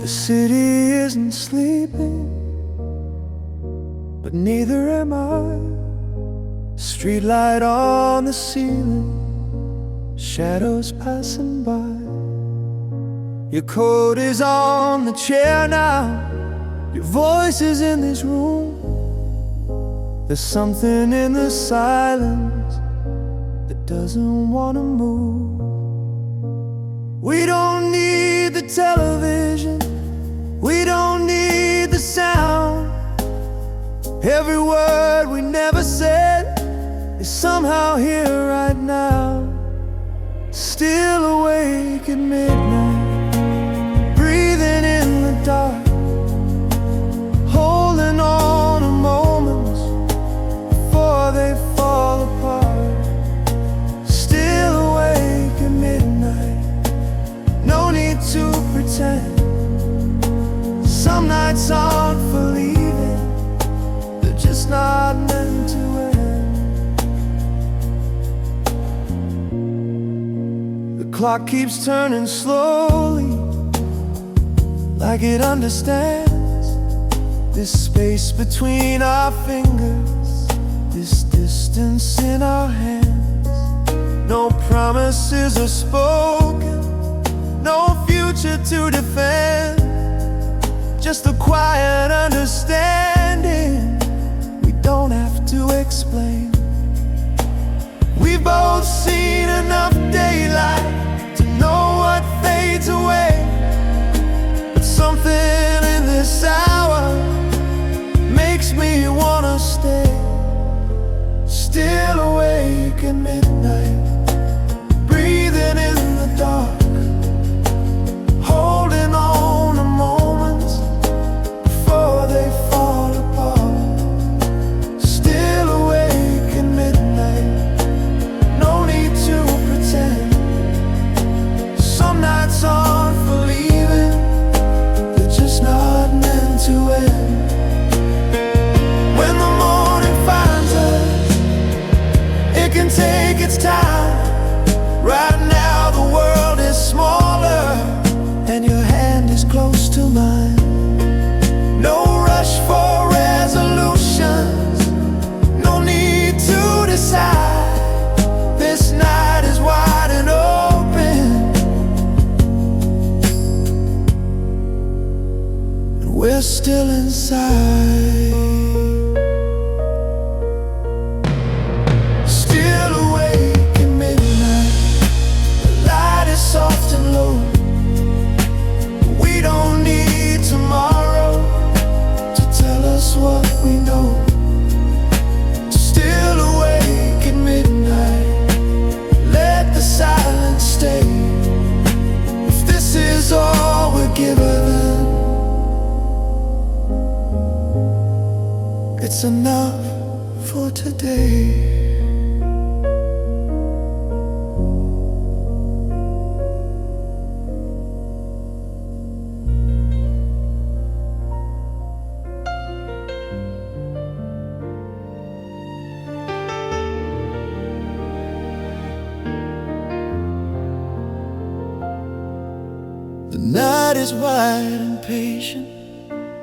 The city isn't sleeping, but neither am I. Streetlight on the ceiling, shadows passing by. Your coat is on the chair now, your voice is in this room. There's something in the silence that doesn't want to move. We don't need the television, we don't need the sound. Every word we never said is somehow here right now. Still awake at midnight, breathing in the dark, holding on to moments before they fall apart. Still awake at midnight, no need to pretend. Some nights aren't for leaving, they're just not meant to end. The clock keeps turning slowly, like it understands this space between our fingers, this distance in our hands. No promises are spoken, no future to defend, just a quiet understanding we don't have to explain. We've both seen enough daylight to know what fades away, but something in this hour makes me wanna stay. Still awake at midnight, breathing in the dark, holding on to moments before they fall apart. Still awake at midnight, no need to pretend. Some nights aren't for leaving, they're just not meant to end. When the morning finds us, it can take its time. Right now the world is smaller, and your hand is close to mine. No rush for resolutions, no need to decide. This night is wide and open, and we're still inside. Still awake at midnight, the light is soft and low. We don't need tomorrow to tell us what we know. Still awake at midnight, let the silence stay. If this is all we're given, it's enough for today. The night is wide and patient,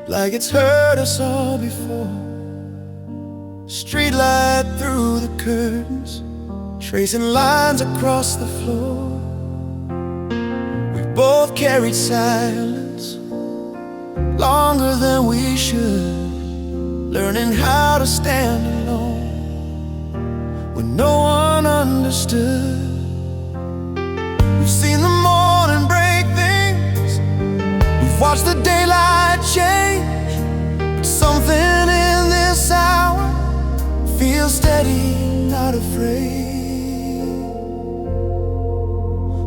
like it's heard us all before. Streetlight through the curtains, tracing lines across the floor. We've both carried silence longer than we should, learning how to stand alone when no one understood. We've seen the morning break things, we've watched the daylight change, but something in this hour feels steady, not afraid.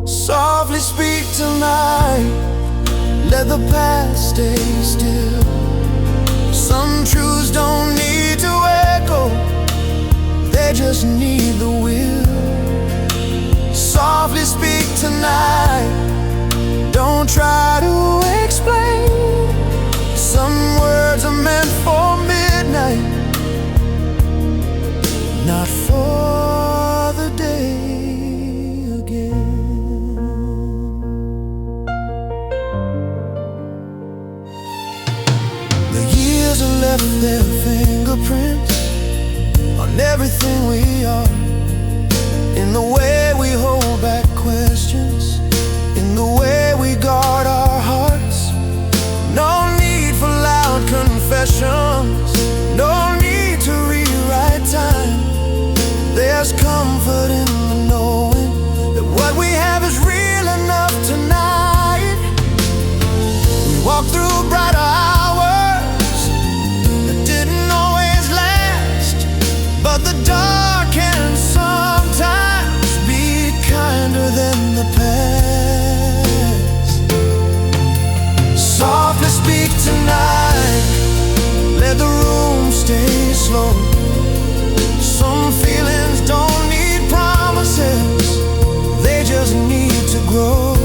Softly speak tonight, let the past stay still. Some truths don't need to echo, they just need the will. Softly speak tonight, don't try to explain. Some words are meant for midnight, not for the day again. left their fingerprints on everything we are. In the way we hold back questions, in the way we guard our hearts. No need for loud confessions, no need to rewrite time. There's comfort in the knowing that what we have is real enough tonight. We walk through brighter hours that didn't always last, but the dark can sometimes be kinder than the past. Softly speak tonight, let the room stay slow. Some feelings don't need promises, they just need to grow.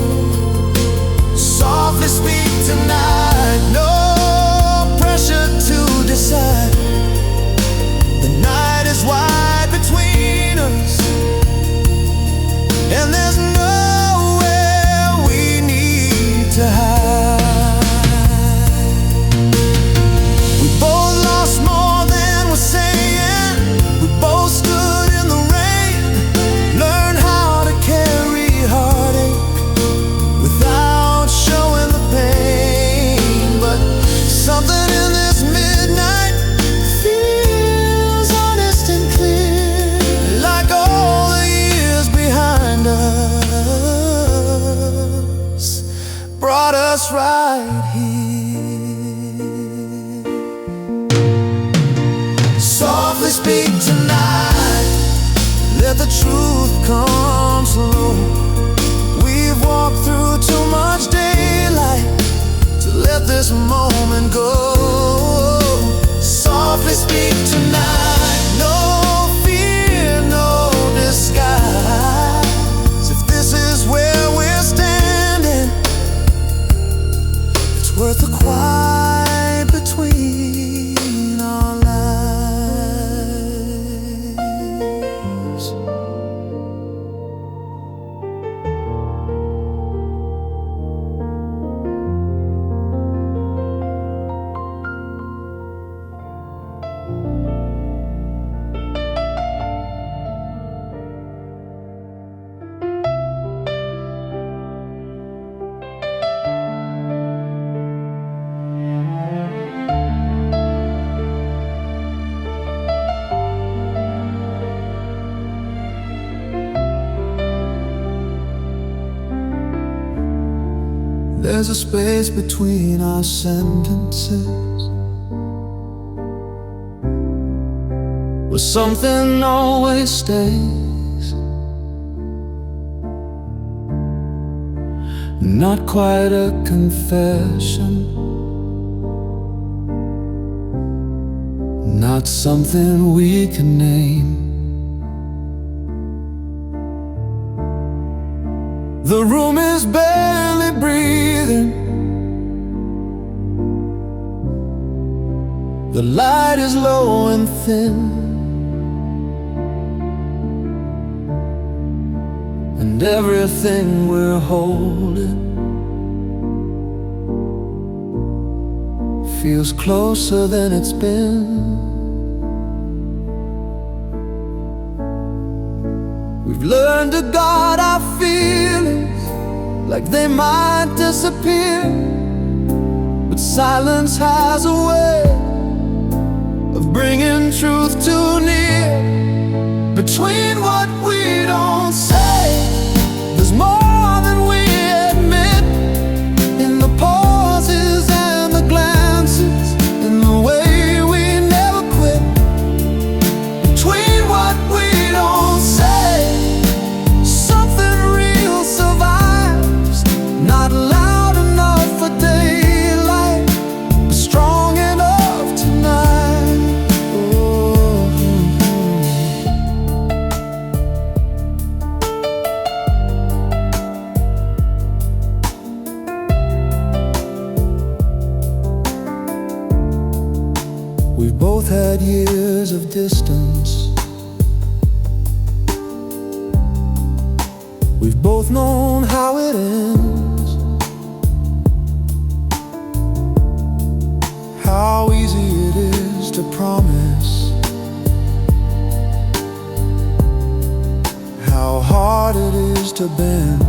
Softly speak tonight, no pressure to decide. The night is wide between us, and there's nowhere we need to hide. We both lost more than we're saying. We both stood in the rain, learned how to carry heartache without showing the pain. But something in this midnight feels honest and clear, like all the years behind us brought us right here. Softly speak tonight, let the truth come slow. We've walked through too much daylight to let this moment go. Softly speak tonight, no fear, no disguise. If this is where we're standing, it's worth the quiet between our lives. There's a space between our sentences, where something always stays. Not quite a confession, not something we can name. The room is barely breathing, the light is low and thin, and everything we're holding feels closer than it's been. We've learned to guard our feelings like they might disappear, but silence has a way of bringing truth too near. Between what we don't say, there's more than we admit. In the pauses and the glances, in the way we never quit. Between what we don't say, something real survives. Not loud enough for daylight, but strong enough tonight. Oh. We've both had years of distance. We've both known how it ends, how easy it is just a promise. How hard it is to bend.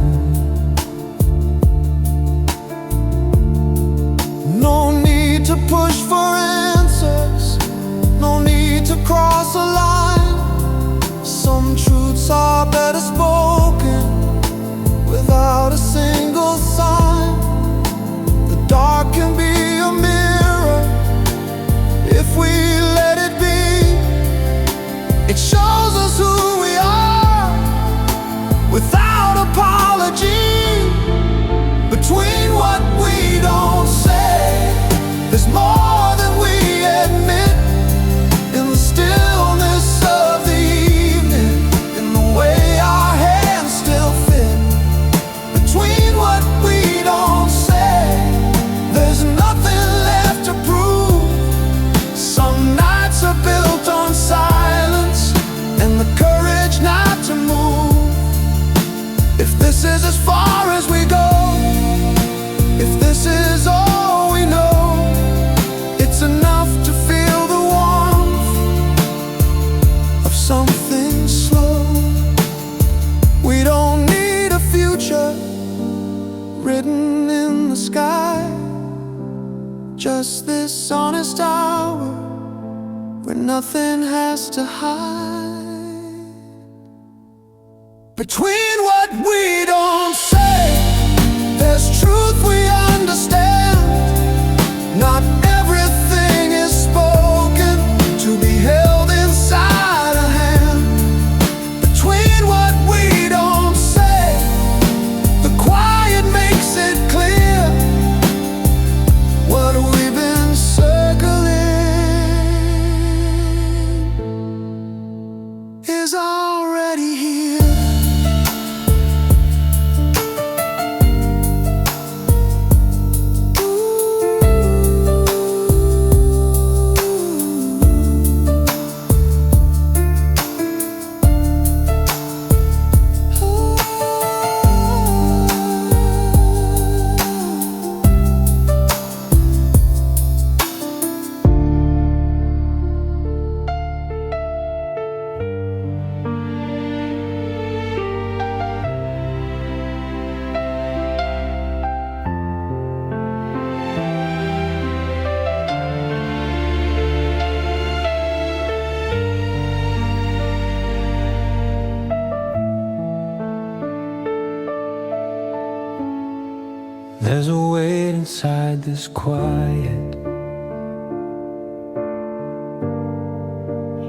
No need to push for answers, no need to cross a line. Some truths are better spoken without a single sign. The dark can be a mirror if we let it be. It shows us who we are without apology. Between what we don't say, there's more than we admit. In the stillness of the evening, in the way our hands still fit. Between what we don't say, there's nothing left to prove. Some nights are built on silence and the courage not to move. If this is as far as we go, if this is all we know, it's enough to feel the warmth of something slow. We don't need a future written in the sky, just this honest hour where nothing has to hide. Between what we don't say, there's truth we understand. Not everything is spoken to be held inside a hand. Between what we don't say, the quiet makes it clear. What we've been circling is already here. There's a weight inside this quiet,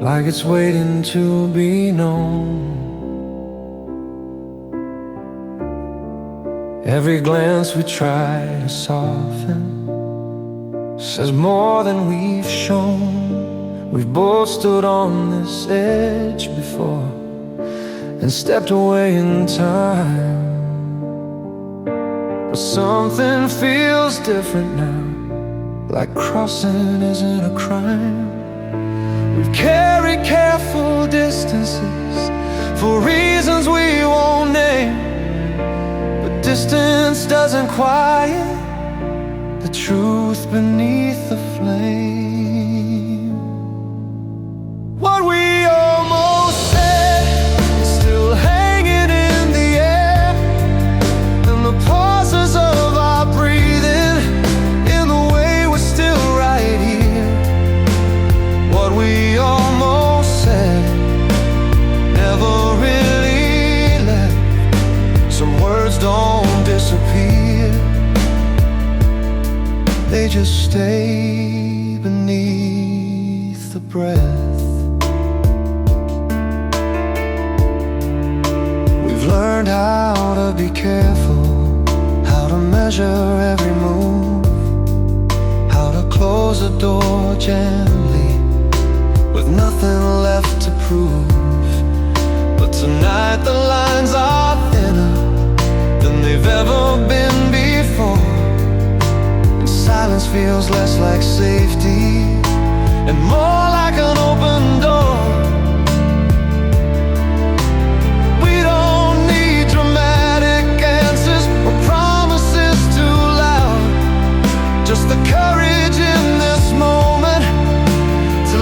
like it's waiting to be known. Every glance we try to soften says more than we've shown. We've both stood on this edge before and stepped away in time. But something feels different now, like crossing isn't a crime. We've carried careful distances for reasons we won't name, but distance doesn't quiet the truth beneath the flame. What we almost said is still hanging in the air, and the pauses of our breathing in the way we're still right here. What we almost said never really left. Some words don't disappear, they just stay beneath the breath. We've learned how to be careful, how to measure every move, how to close a door gently with nothing left to prove. But tonight the lines are thinner than they've ever been before. Silence feels less like safety and more like an open door. We don't need dramatic answers or promises too loud, just the courage in this moment to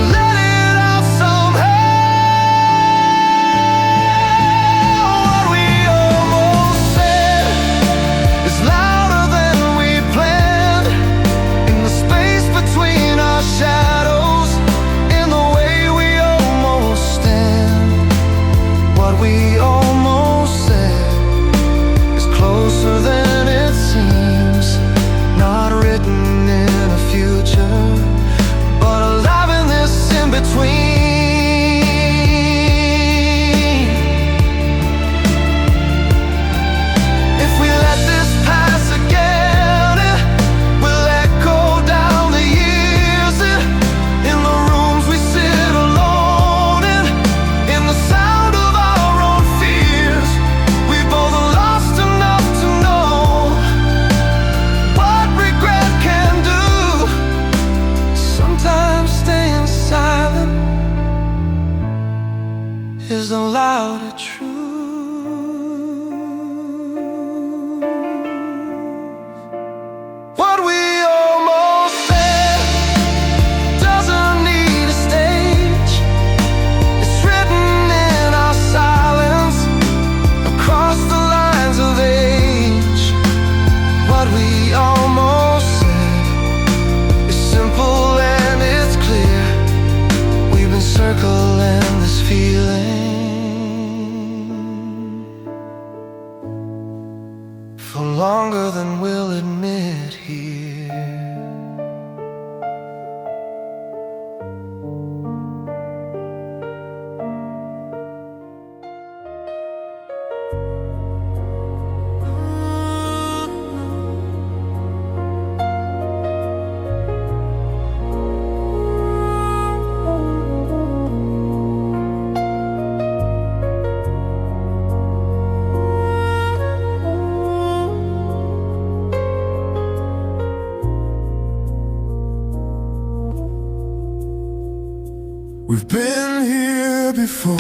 We've been here before,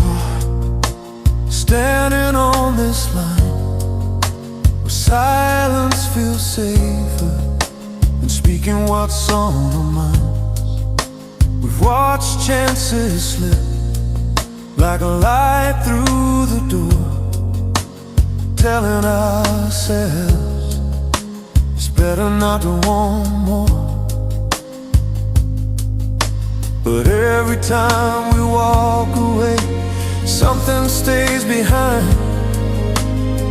standing on this line where silence feels safer than speaking what's on our minds. We've watched chances slip like a light through the door, telling ourselves it's better not to want more. But every time we walk away, something stays behind,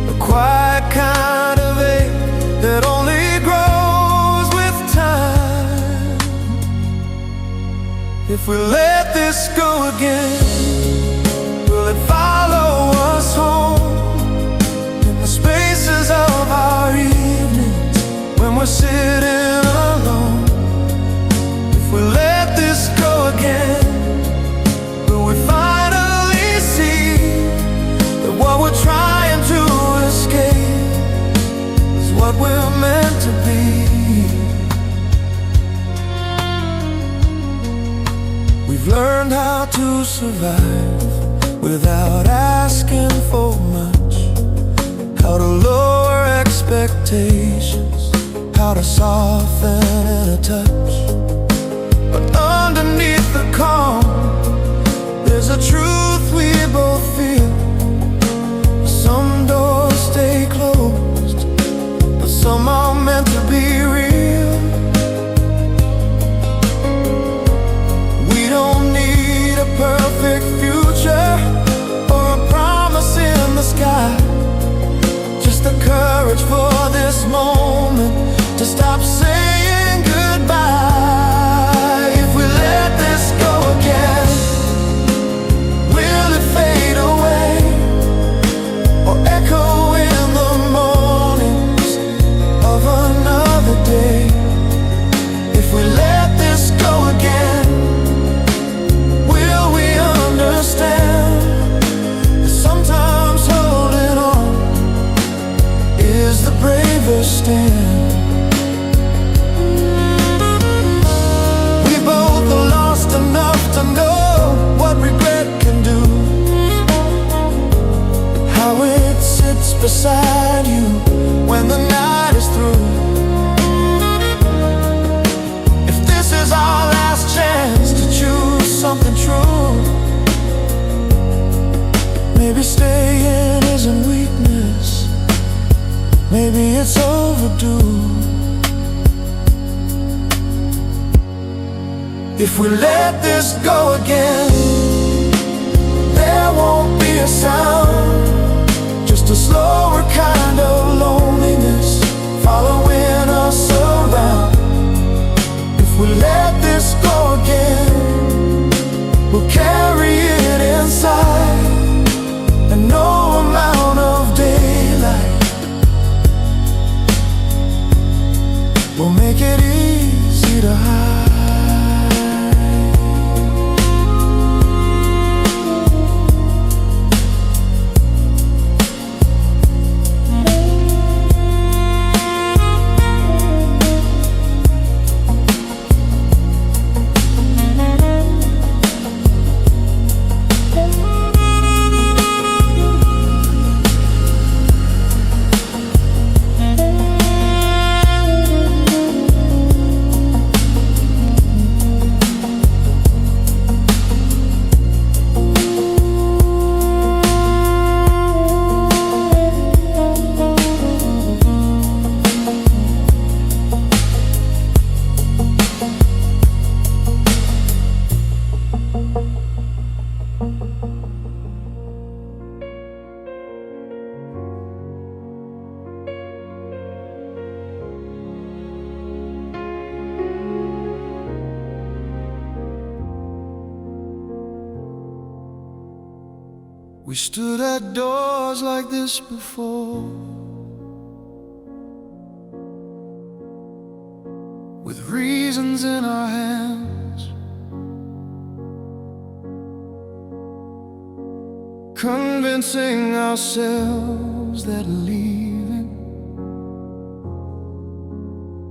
a quiet kind of ache that only grows with time. If we let this go again, will it follow us home in the spaces of our evenings when we're sitting alone? If we let this go again, will we finally see that what we're trying to escape is what we're meant to be? We've learned how to survive without asking for much, how to lower expectations, how to soften in a touch. But underneath the calm, there's a truth we both feel. Some doors stay closed, but some are meant to be real. We don't need a perfect future or a promise in the sky, just the courage for this moment to stop saying goodbye. If we let this go again, will we understand that sometimes holding on is the bravest stand? We both are lost enough to know what regret can do, how it sits beside you when the night is through. Our last chance to choose something true. Maybe staying isn't weakness, maybe it's overdue. If we let this go again, there won't be a sound, just a slower kind of loneliness following us around. If we let this go again, we'll carry it inside, and no amount of daylight will make it easy to hide. We stood at doors like this before, with reasons in our hands, convincing ourselves that leaving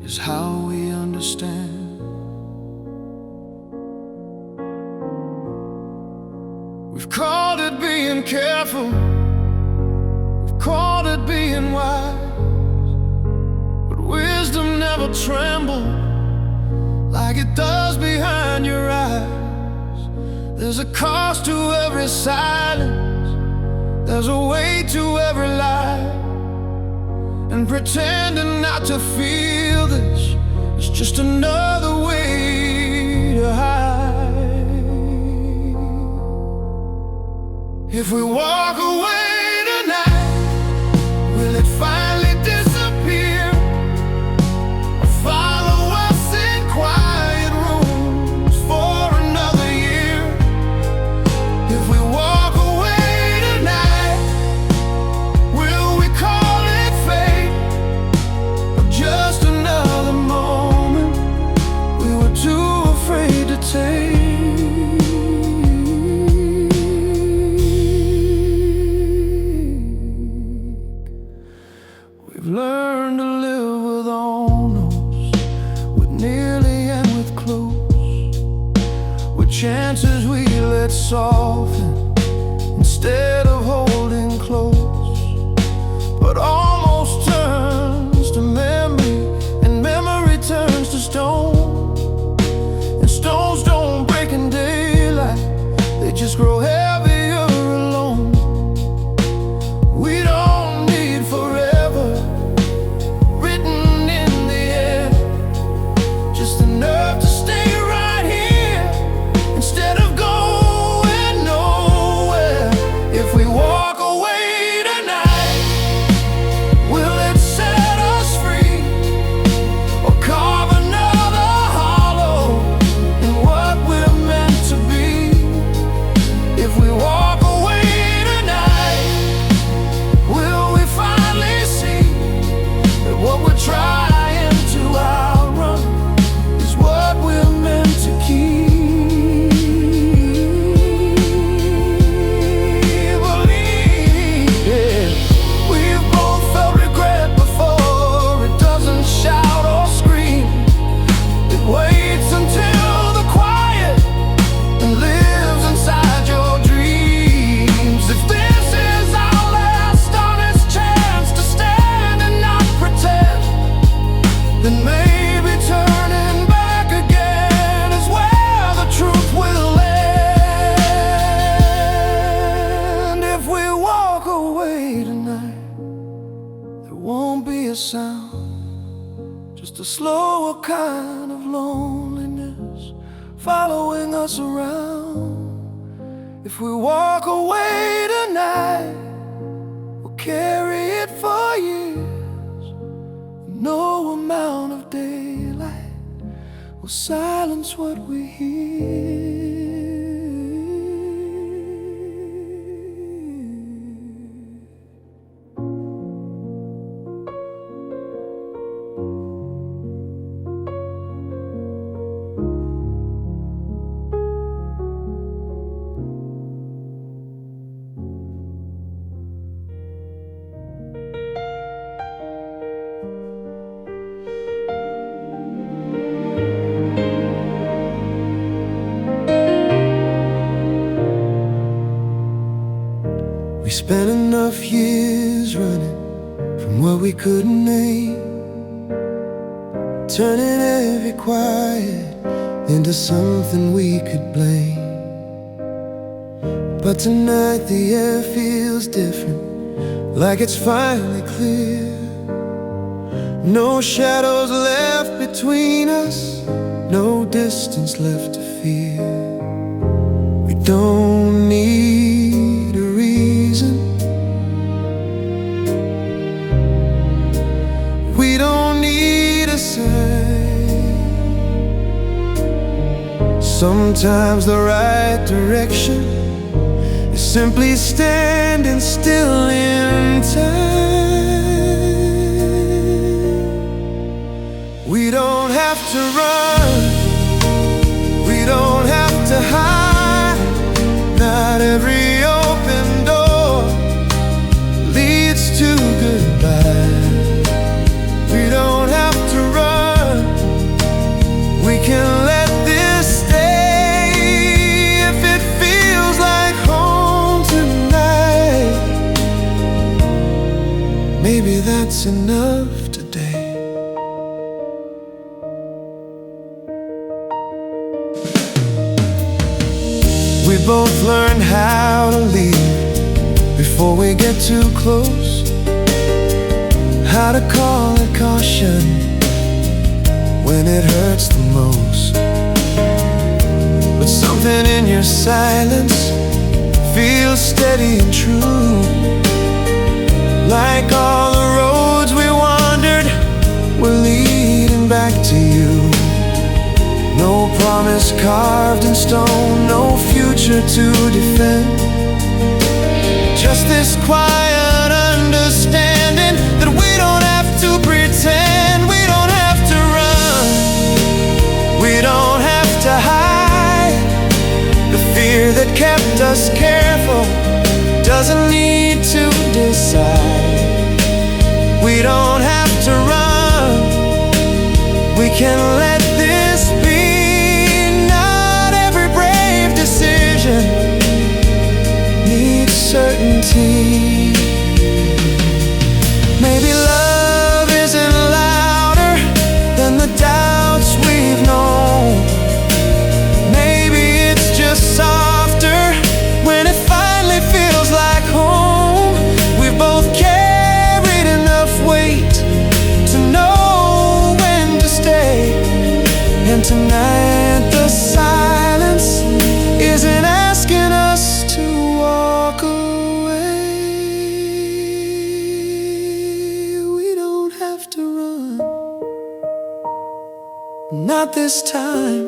is how we understand. We've called it being careful, we've called it being wise, but wisdom never trembles like it does behind your eyes. There's a cost to every silence, there's a weight to every lie, and pretending not to feel this is just another way to hide. If we walk away tonight, will it finally disappear, or follow us in quiet rooms for another year? If we walk away tonight, will we call it fate, or just another moment we were too afraid to take? We've learned to live with almost, with nearly and with close, with chances we let soften instead of holding close. But almost turns to memory, and memory turns to stone, and stones don't break in daylight, they just grow heavier alone. We don't need forever written in the air, just enough to stay right here instead of going nowhere. If we walk away tonight, will it set us free, or carve another hollow in what we're meant to be? If we walk away tonight, will we finally see that what we're trying to outrun is what we're meant to keep? Believe, yeah. We've both felt regret before. It doesn't shout or scream, it waits until the quiet and lives inside your dreams. If this is our last honest chance to stand and not pretend, then maybe turning back again is where the truth will end. If we walk away tonight, there won't be a sound, just a slower kind of loneliness following us around. If we walk away tonight, we'll carry it for years. No amount of daylight will silence what we hear. We spent enough years running from what we couldn't name, turning every quiet into something we could blame. But tonight the air feels different, like it's finally clear. No shadows left between us, no distance left to fear. We don't need a reason, we don't need a sign. Sometimes the right direction is simply standing still in time. We don't have to run, we don't have to hide. Not every open door leads to goodbye. We don't have to run, we can let this stay if it feels like home. We both learned how to leave before we get too close, how to call it caution when it hurts the most. But something in your silence feels steady and true, like all the roads we wandered were leading back to you. No promise carved in stone, no future to defend, just this quiet understanding that we don't have to pretend, we don't have to run, we don't have to hide. The fear that kept us careful doesn't need to decide. We don't have to run, we can let this be. Not every brave decision needs certainty. Maybe love isn't louder than the doubts we've known. Maybe it's just softer when it finally feels like home. We've both carried enough weight to know when to stay, and tonight the silence isn't asking us to walk away. We don't have to run, not this time.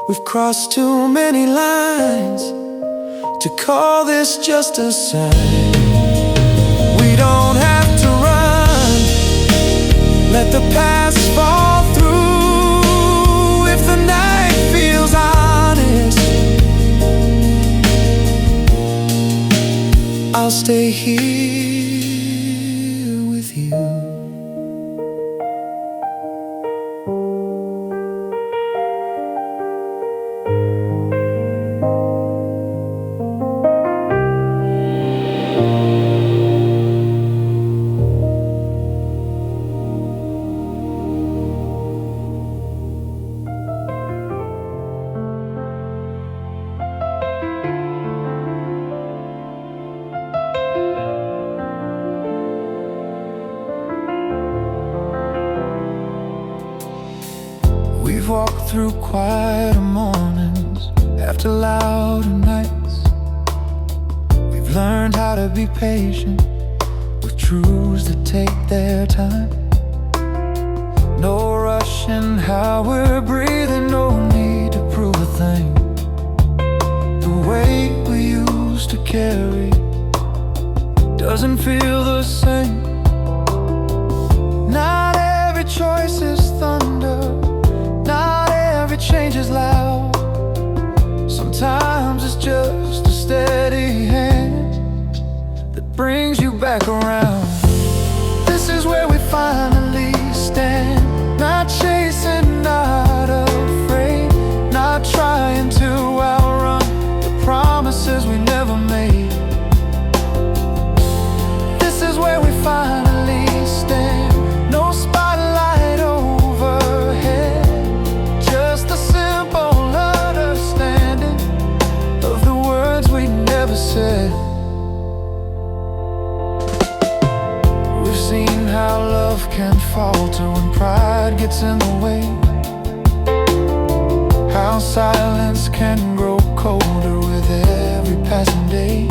We've crossed too many lines to call this just a sign. We don't have to run, let the past fall through. If the night feels honest, I'll stay here with you. We've walked through quieter mornings after louder nights. We've learned how to be patient with truths that take their time. No rush in how we're breathing, no need to prove a thing. The weight we used to carry doesn't feel the same. Not every choice is thunder, not every change is loud. Sometimes it's just a steady hand that brings you back around. This is where we finally stand, not chasing, not afraid, not trying to outrun the promises we never made. This is where we finally stand, no spotlight overhead, just a simple understanding of the words we never said. We've seen how love can falter when pride gets in the way, how silence can grow colder with every passing day.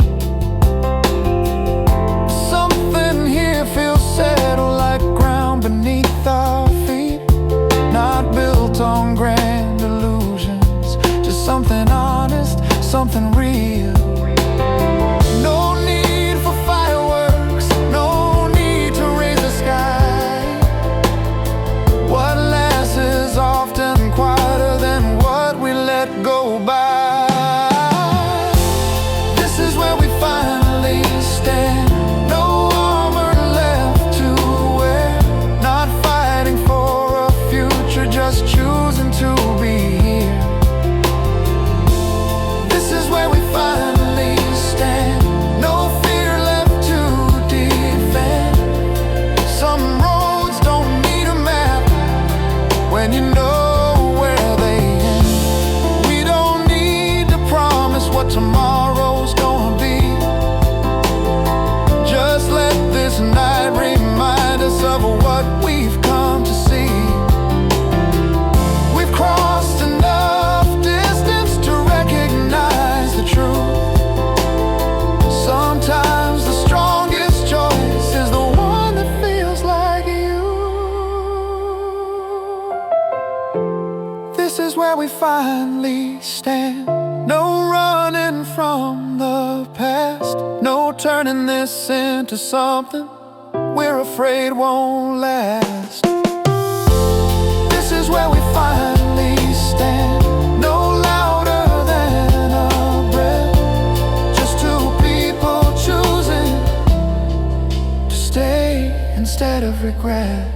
Something here feels settled like ground beneath our feet, not built on grand illusions, just something honest, something real. No need for fireworks, no need to raise the sky. What lasts is often quieter than what we let go by. This is where we finally stand, no armor left to wear, not fighting for a future, just choosing to This is where we finally stand. No running from the past, no turning this into something we're afraid won't last. This is where we finally stand. No louder than a breath, just two people choosing to stay instead of regret.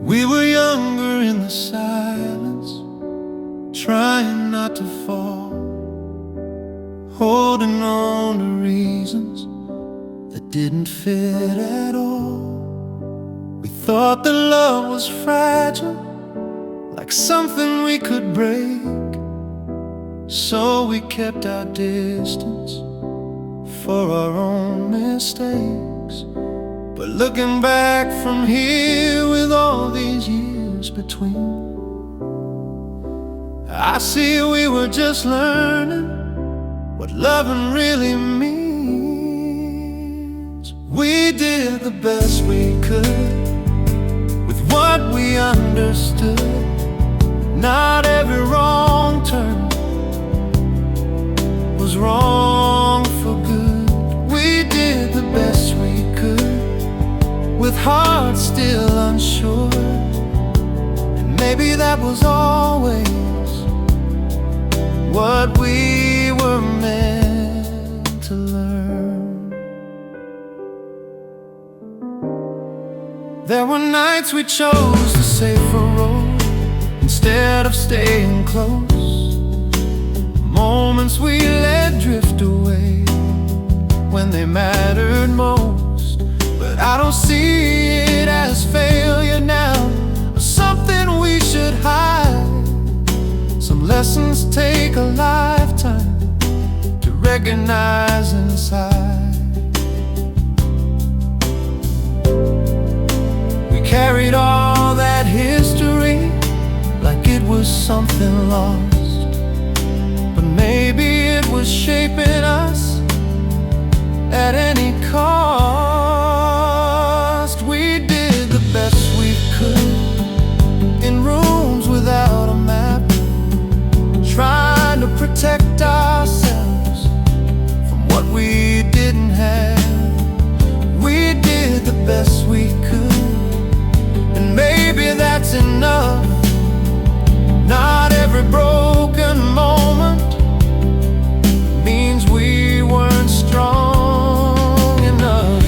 We were younger in the silence, trying not to fall, holding on to reasons that didn't fit at all. We thought that love was fragile, like something we could break, so we kept our distance for our own mistakes. But looking back from here with all these years between, I see we were just learning what loving really means. We did the best we could with what we understood. Not every wrong turn was wrong for good. We did the best we could with hearts still unsure, and maybe that was always what we were meant to learn. There were nights we chose the safer road instead of staying close, moments we let drift away when they mattered most. But I don't see it as failure now, or something we should hide. Some lessons take a lifetime to recognize inside. We carried all that history like it was something lost, but maybe it was shaping us at any cost. We did the best we could in rooms without a map, trying to protect ourselves from what we didn't have. We did the best we could, and maybe that's enough. Not every broken moment means we weren't strong enough.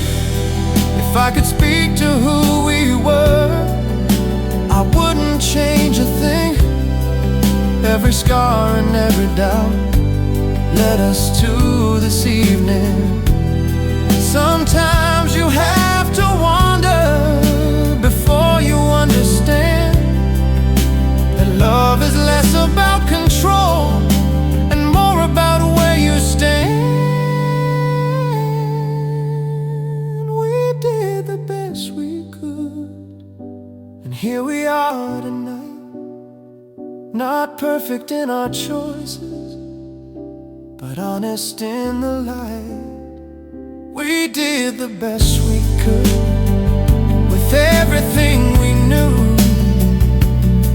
If I could speak to who we were, I wouldn't change a thing. Every scar and every doubt led us to this evening. Sometimes you have to wonder before you understand that love is less about control and more about where you stand. We did the best we could, and here we are tonight, not perfect in our choices, but honest in the light. We did the best we could with everything we knew,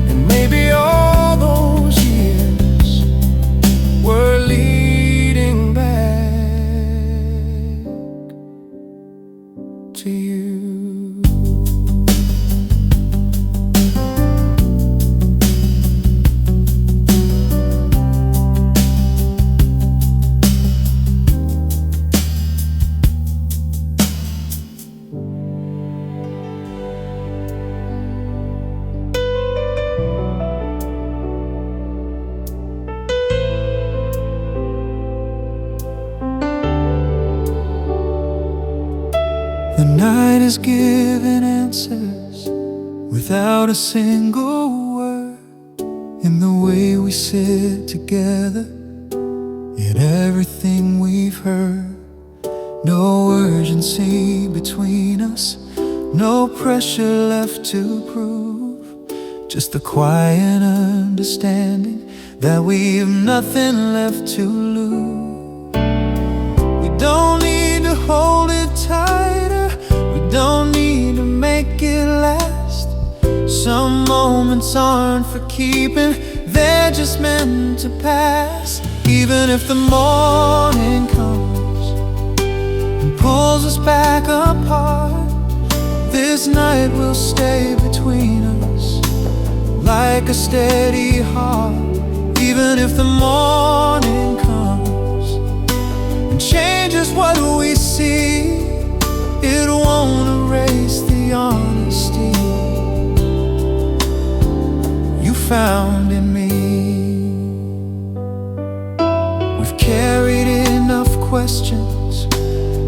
and maybe all those years were leading back to you. is giving answers without a single word. In the way we sit together, in everything we've heard. No urgency between us, no pressure left to prove. Just the quiet understanding that we've nothing left to lose. We don't need to hold it tighter, we don't need to make it last. Some moments aren't for keeping, they're just meant to pass. Even if the morning comes and pulls us back apart, this night will stay between us like a steady heart. Even if the morning comes and changes what we see, it won't erase the honesty you found in me. We've carried enough questions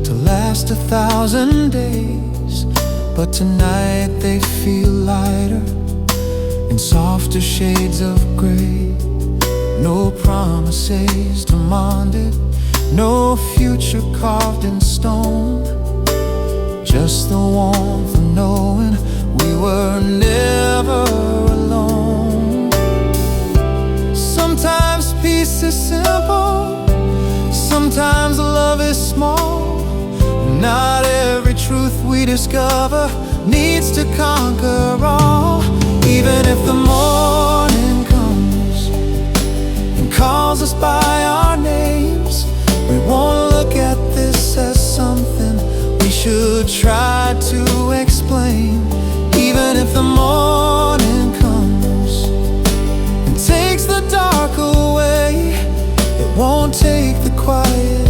to last 1,000 days, but tonight they feel lighter in softer shades of gray. No promises demanded, no future carved in stone. Just the warmth of knowing we were never alone. Sometimes peace is simple, sometimes love is small. Not every truth we discover needs to conquer all. Even if the morning comes and calls us by our names, we won't look at this as something we should try to explain. Even if the morning comes and takes the dark away, it won't take the quiet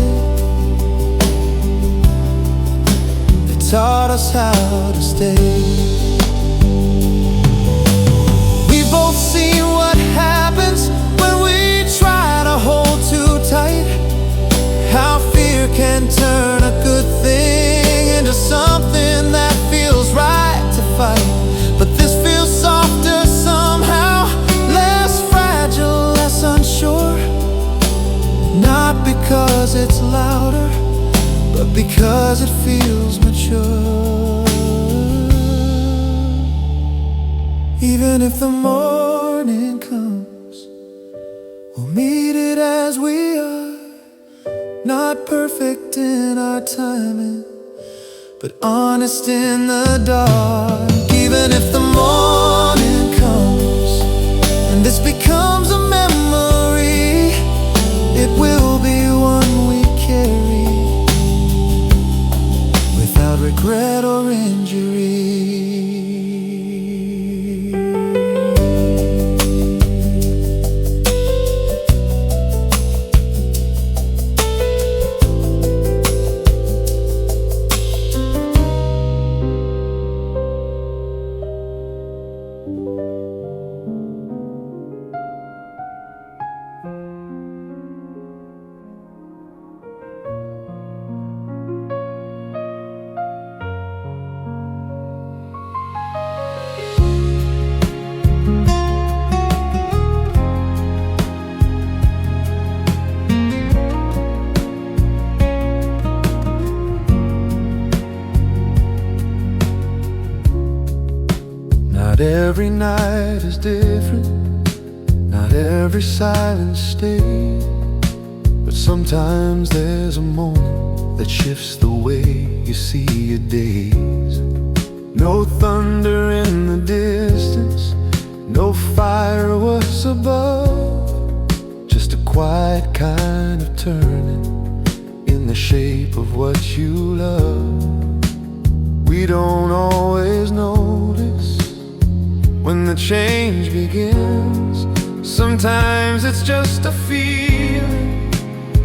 that taught us how to stay. We've both seen what happens when we try to hold too tight, how fear can turn a good thing into something that feels right to fight. But this feels softer somehow, less fragile, less unsure. Not because it's louder, but because it feels mature. Even if the morning comes, we'll meet it as we are. Not perfect in our timing, but honest in the dark. Even if the morning comes and this becomes a memory, it will be one we carry without regret or injury. Not every night is different, not every silence stays, but sometimes there's a moment that shifts the way you see your days. No thunder in the distance, no fireworks above, just a quiet kind of turning in the shape of what you love. We don't always notice when the change begins. Sometimes it's just a feeling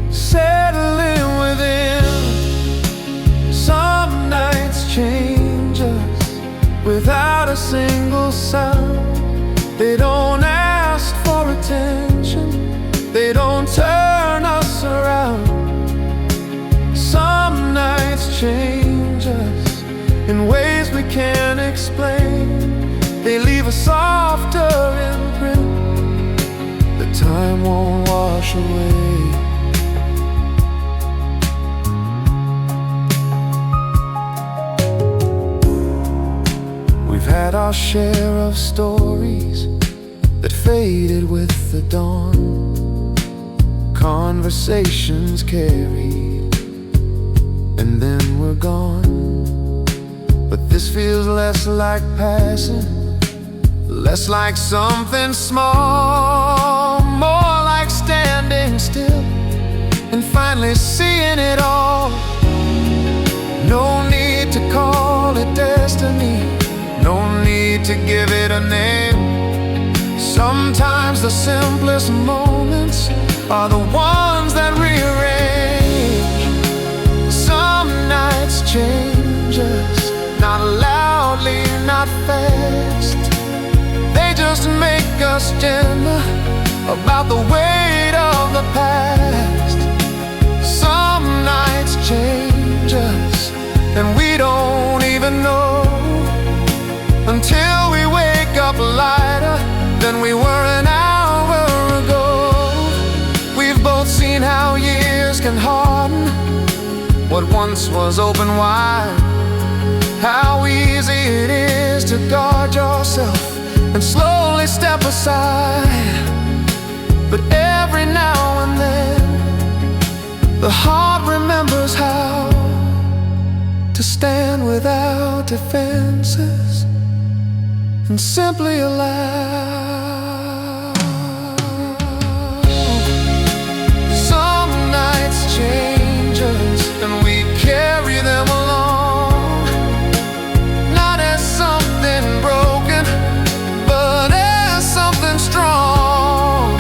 settling within. Some nights change us without a single sound. They don't ask for attention, they don't turn us around. Some nights change us in ways can't explain. They leave a softer imprint that time won't wash away. We've had our share of stories that faded with the dawn. Conversations carried, and then we're gone. But this feels less like passing, less like something small, more like standing still and finally seeing it all. No need to call it destiny, no need to give it a name. Sometimes the simplest moments are the ones that rearrange. Some nights change us, not loudly, not fast. They just make us gentler about the weight of the past. Some nights change us, and we don't even know until we wake up lighter than we were an hour ago. We've both seen how years can harden what once was open wide, how easy it is to guard yourself and slowly step aside. But every now and then the heart remembers how to stand without defenses and simply allow. Some nights change us and we carry them along, not as something broken, but as something strong.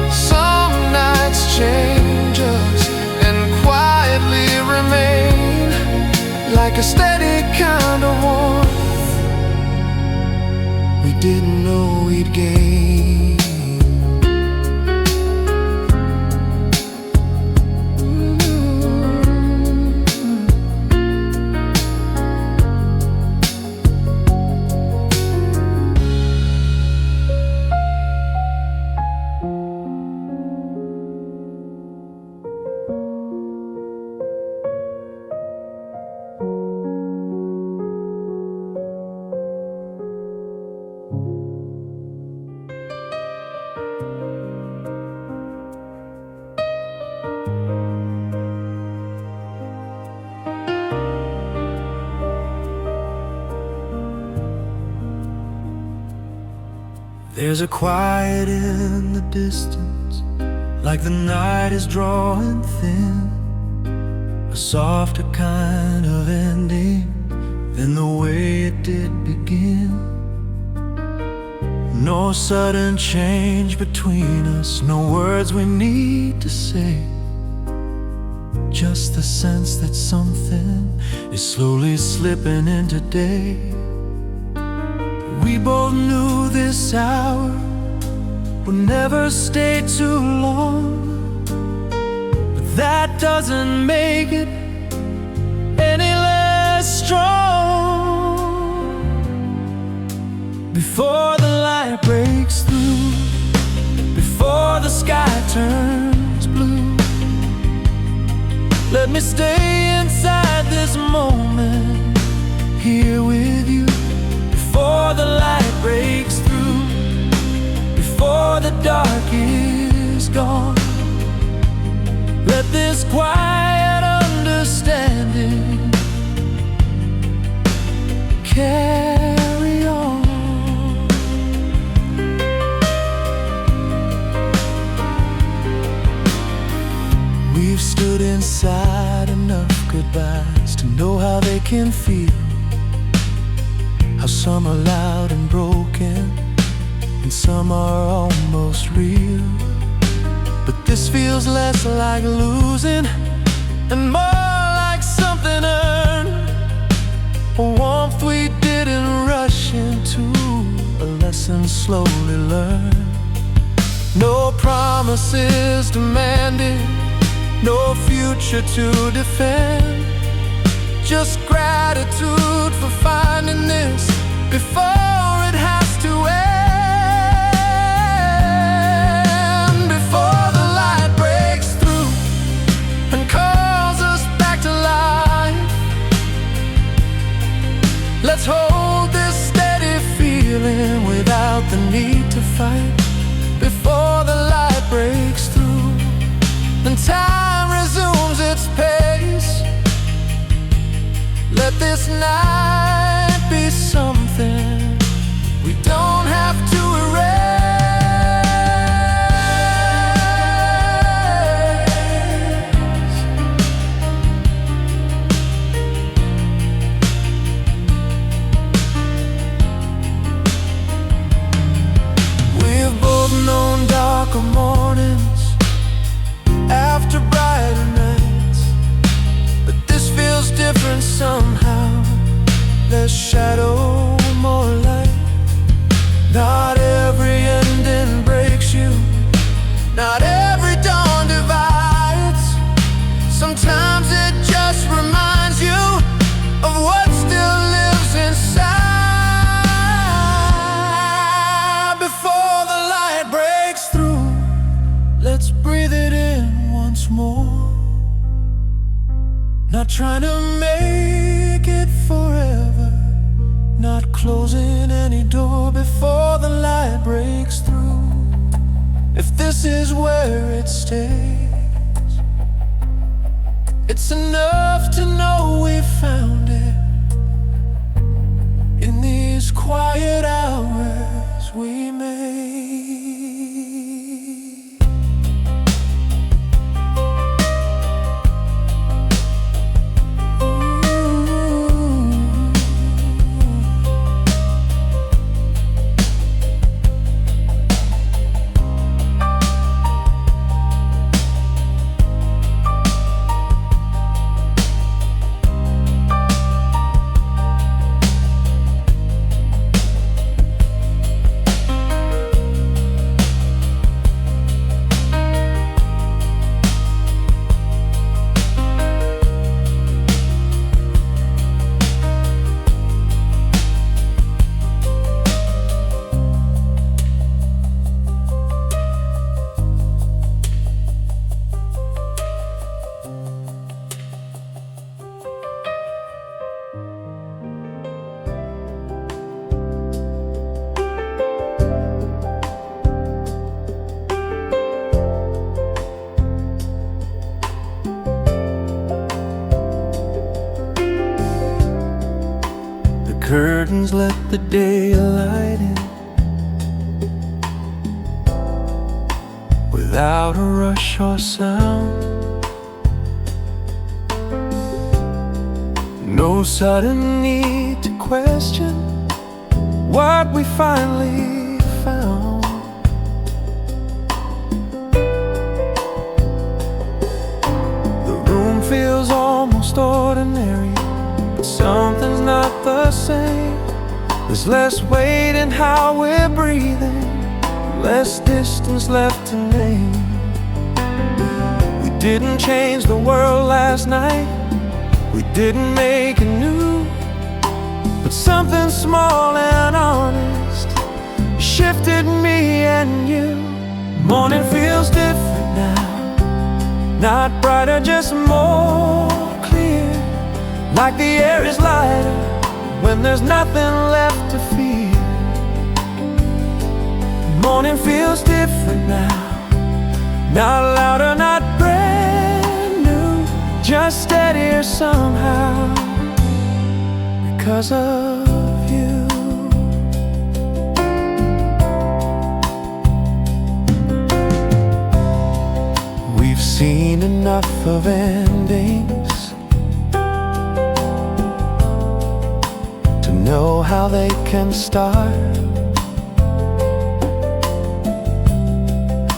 Some nights change us and quietly remain, like a steady kind of warmth we didn't know we'd gain. There's a quiet in the distance, like the night is drawing thin, a softer kind of ending than the way it did begin. No sudden change between us, no words we need to say, just the sense that something is slowly slipping into day. We both knew this hour would never stay too long, but that doesn't make it any less strong. Before the light breaks through, before the sky turns blue, let me stay inside this moment here with you. Before the light breaks through, before the dark is gone, let this quiet understanding carry on. We've stood inside enough goodbyes to know how they can feel, how some are loud and broken and some are almost real. But this feels less like losing and more like something earned, a warmth we didn't rush into, a lesson slowly learned. No promises demanded, no future to defend, just gratitude for finding this before it has to end. Before the light breaks through and calls us back to life, let's hold this steady feeling without the need to fight. Before the light breaks through and time resumes its pace, let this night be something we don't have to erase. We've both known darker mornings after brighter nights, but this feels different somehow. Less shadow, more light. Not every ending breaks you, not every dawn divides. Sometimes it just reminds you of what still lives inside. Before the light breaks through, let's breathe it in once more. Not trying to make it forever, not closing any door before the light breaks through. If this is where it stays, it's enough to know we found it. In these quiet hours we made. Curtains let the daylight in without a rush or sound. No sudden need to question what we finally found. The room feels almost ordinary, but something's not the same. There's less weight in how we're breathing, less distance left to name. We didn't change the world last night, we didn't make it new, but something small and honest shifted me and you. Morning feels different now, not brighter, just more clear. Like the air is lighter when there's nothing left to fear. Morning feels different now, not louder, not brand new, just steadier somehow because of you. We've seen enough of endings to know how they can start,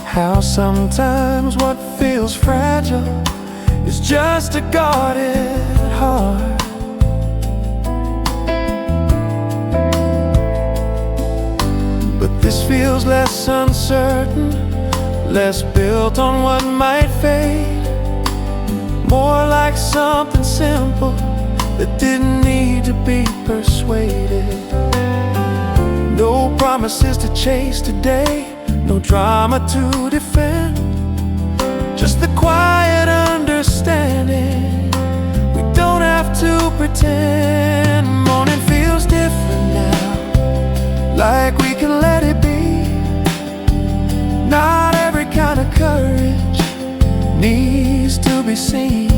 how sometimes what feels fragile is just a guarded heart. But this feels less uncertain, less built on what might fade, more like something simple that didn't need to be persuaded. No promises to chase today, no drama to defend, just the quiet understanding. We don't have to pretend. Morning feels different now, like we can let it be. Not every kind of courage needs to be seen.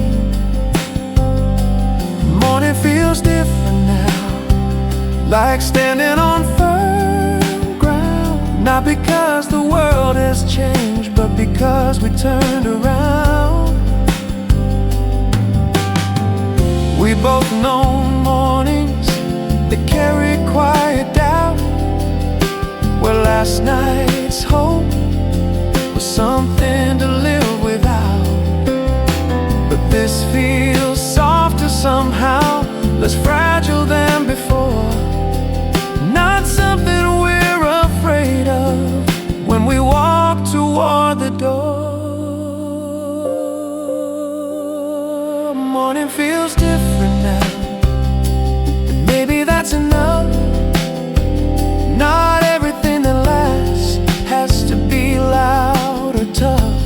Morning feels different now, like standing on firm ground. Not because the world has changed, but because we turned around. We both know mornings that carry quiet doubt, where last night's hope was something to live without. But this feels softer somehow, less fragile than before. Not something we're afraid of when we walk toward the door. Morning feels different now, and maybe that's enough. Not everything that lasts has to be loud or tough.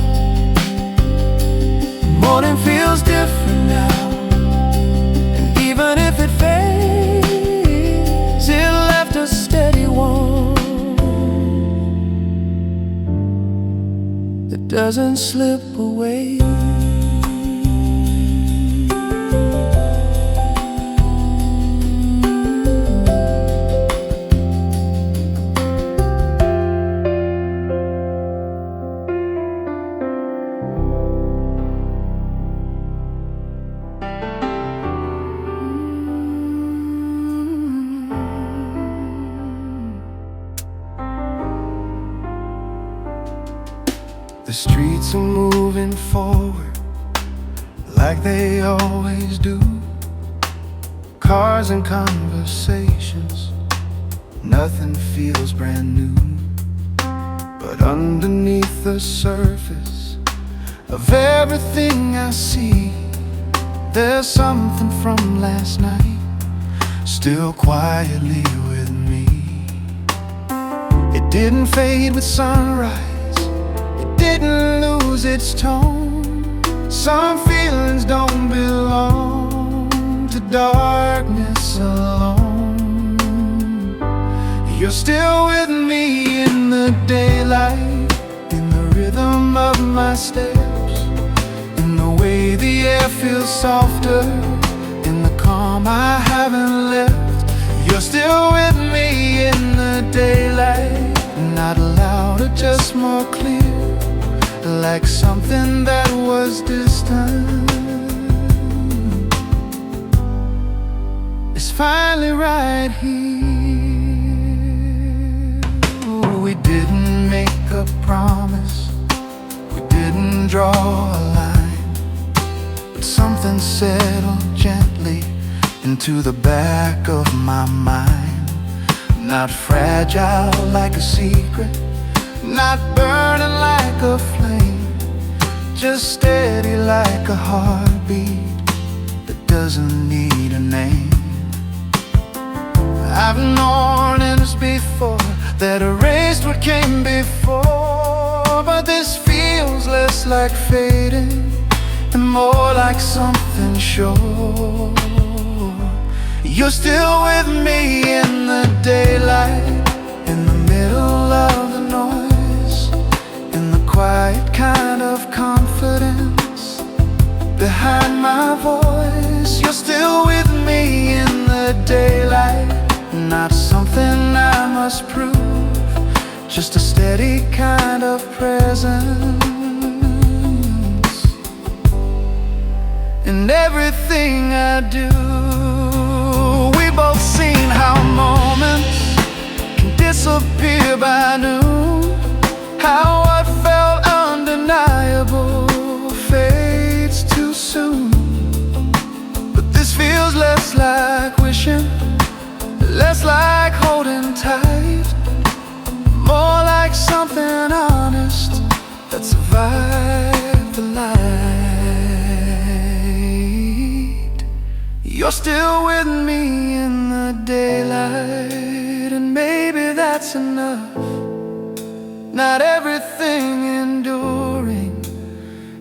Morning feels different now, and even if it fades, it left a steady warmth that doesn't slip away. The streets are moving forward like they always do. Cars and conversations, nothing feels brand new. But underneath the surface of everything I see, there's something from last night still quietly with me. It didn't fade with sunrise, didn't lose its tone. Some feelings don't belong to darkness alone. You're still with me in the daylight, in the rhythm of my steps, in the way the air feels softer, in the calm I haven't left. You're still with me in the daylight, not louder, just more clear, like something that was distant is finally right here. We didn't make a promise, we didn't draw a line, but something settled gently into the back of my mind. Not fragile like a secret, not burning like a flame, just steady like a heartbeat that doesn't need a name. I've known innocence before that erased what came before, but this feels less like fading and more like something sure. You're still with me in the daylight, in the middle of the noise, in the quiet kind of confidence behind my voice. You're still with me in the daylight, not something I must prove, just a steady kind of presence. In everything I do, we both seen how moments can disappear by noon, how what felt undeniable fades too soon. But this feels less like wishing, less like holding tight, more like something honest that survived the light. you're still with me in the daylight. And maybe that's enough. Not everything enduring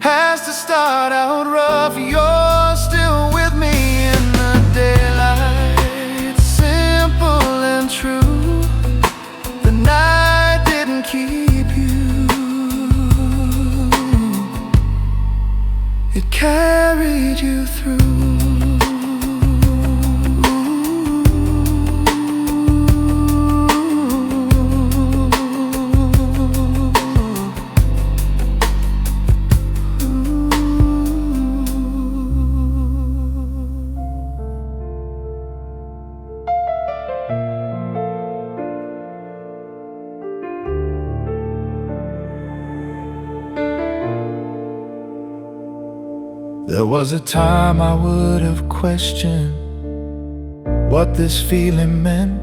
has to start out rough. You're still with me in the daylight. Simple and true. The night didn't keep you, it carried you through. There was a time I would have questioned what this feeling meant.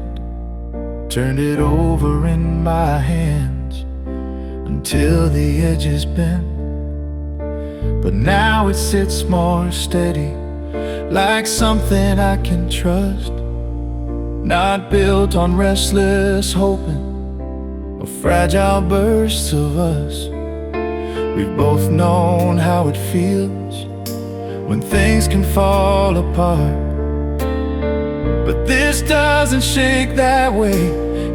Turned it over in my hands until the edges bent. But now it sits more steady, like something I can trust. Not built on restless hoping or fragile bursts of us. We've both known how it feels when things can fall apart. But this doesn't shake that way,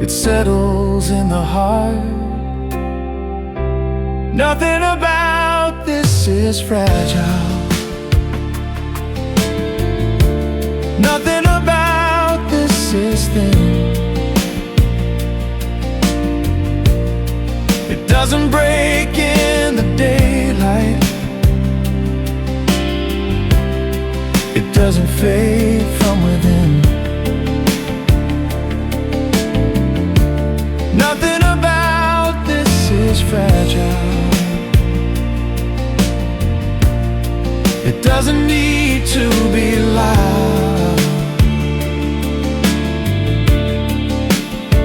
it settles in the heart. Nothing about this is fragile. Nothing about this is thin. It doesn't break in the daylight. It doesn't fade from within. Nothing about this is fragile. It doesn't need to be loud.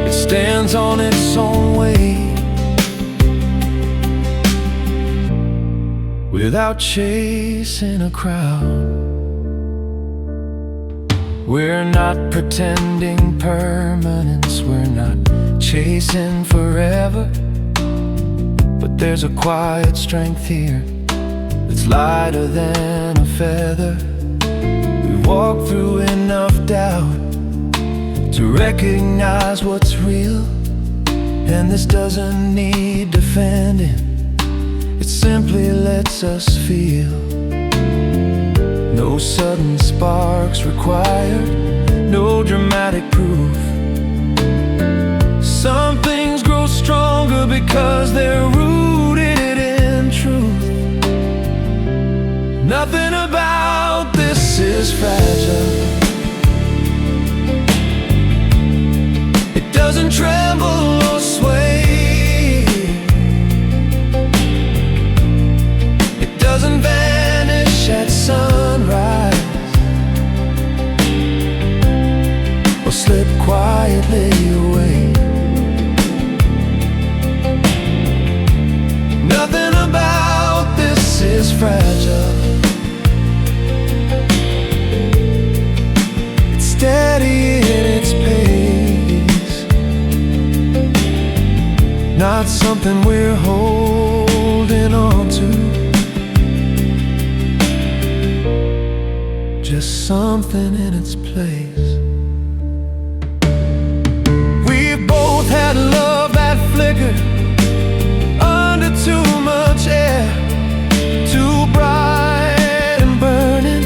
It stands on its own way, without chasing a crowd. We're not pretending permanence, we're not chasing forever. But there's a quiet strength here that's lighter than a feather. We've walked through enough doubt to recognize what's real. And this doesn't need defending, it simply lets us feel. No sudden sparks required, no dramatic proof. Some things grow stronger because they're rooted in truth. Nothing about this is fragile. It doesn't tremble or sway. It doesn't vanish at sunrise or slip quietly away. Nothing about this is fragile. It's steady in its pace, not something we're holding on to, just something in its place. We've both had love that flickered under too much air, too bright and burning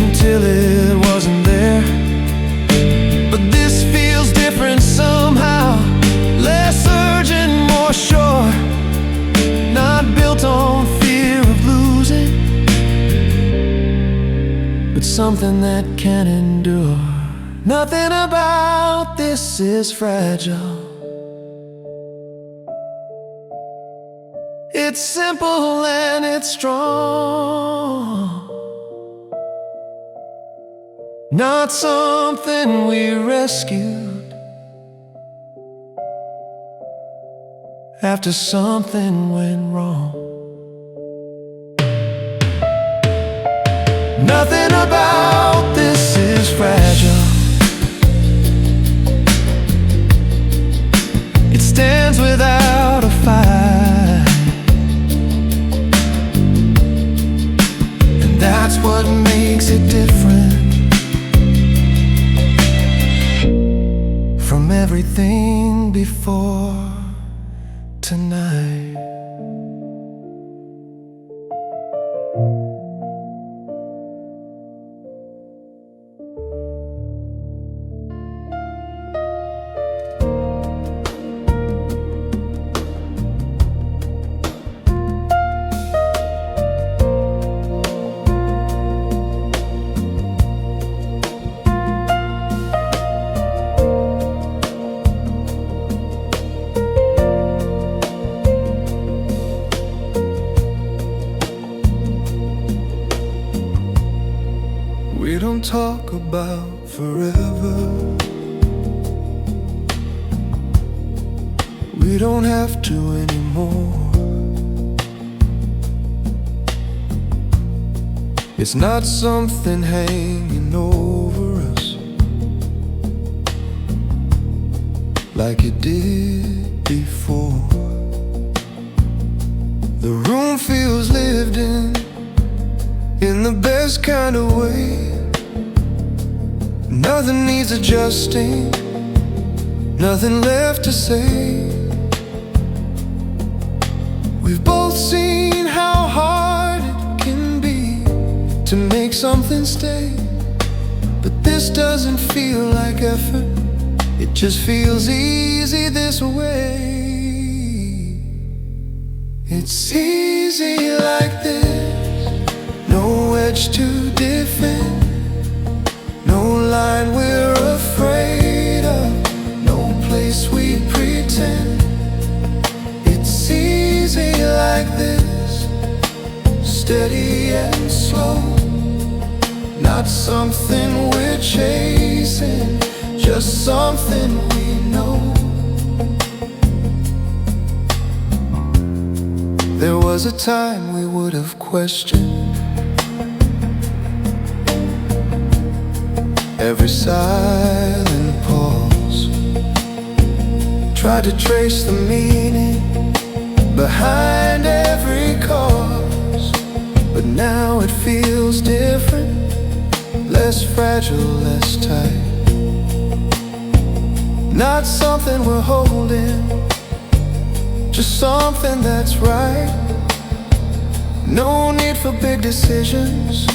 until it wasn't there. But this feels different somehow, less urgent, more sure, not built on fear of losing, but something that can endure. Nothing about this is fragile. It's simple and it's strong, not something we rescued after something went wrong. Nothing about this that's what makes it different from everything before tonight. We don't talk about forever. We don't have to anymore. It's not something hanging over us like it did before. The room feels lived in the best kind of way. Nothing needs adjusting, nothing left to say. We've both seen how hard it can be to make something stay, but this doesn't feel like effort, it just feels easy this way. It's easy like this, no edge to defend, no line we're afraid of, no place we pretend. It's easy like this, steady and slow, not something we're chasing, just something we know. There was a time we would have questioned every silent pause, tried to trace the meaning behind every cause. But now it feels different, less fragile, less tight. Not something we're holding, just something that's right. No need for big decisions,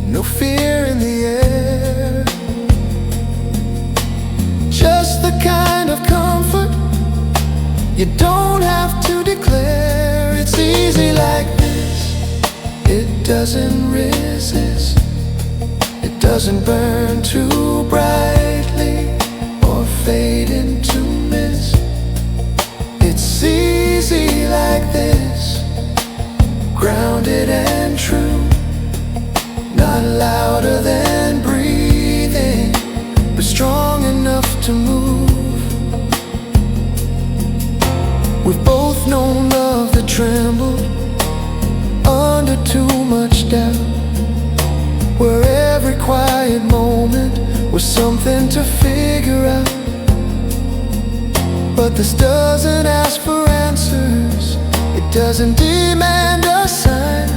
no fear in the air, just the kind of comfort you don't have to declare. It's easy like this, it doesn't resist, it doesn't burn too brightly or fade into mist. It's easy like this, grounded and true, not louder than breathing, but strong enough to move. We've both known love that trembled under too much doubt, where every quiet moment was something to figure out. But this doesn't ask for answers, it doesn't demand a sign,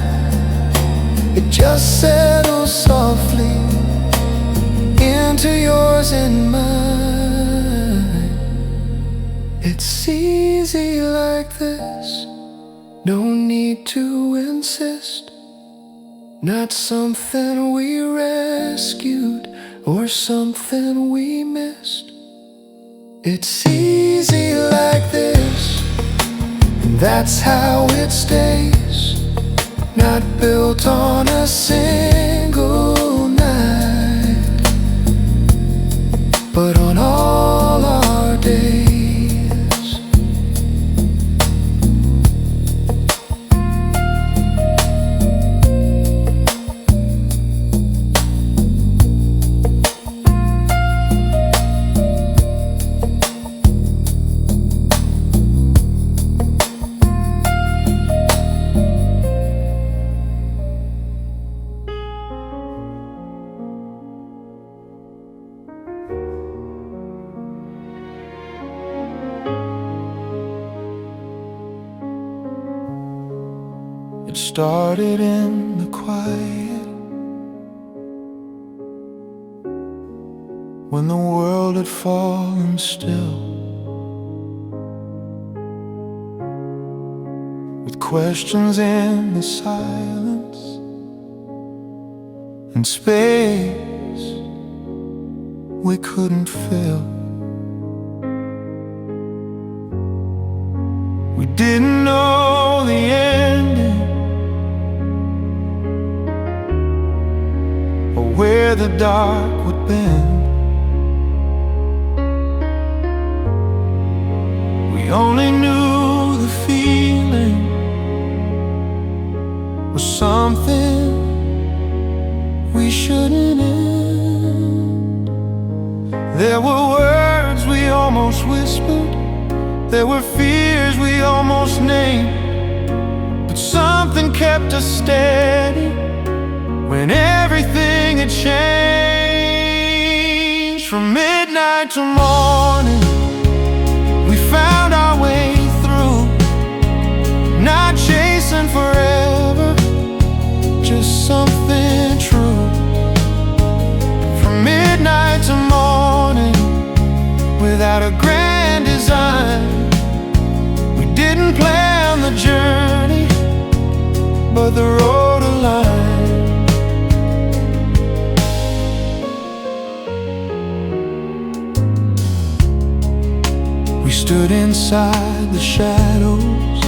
it just settles softly into yours and mine. It's easy like this, no need to insist, not something we rescued or something we missed. It's easy like this, and that's how it stays, not built on a single night, but on all our days. started in the quiet, when the world had fallen still, with questions in the silence and space we couldn't fill. We didn't know the ending, or where the dark would bend. We only knew the feeling was something we shouldn't end. There were words we almost whispered, there were fears we almost named, but something kept us steady when everything had changed. From midnight to morning, we found our way through, not chasing forever, just something true. From midnight to morning, without a grand design, we didn't plan the journey, but the road aligned. We stood inside the shadows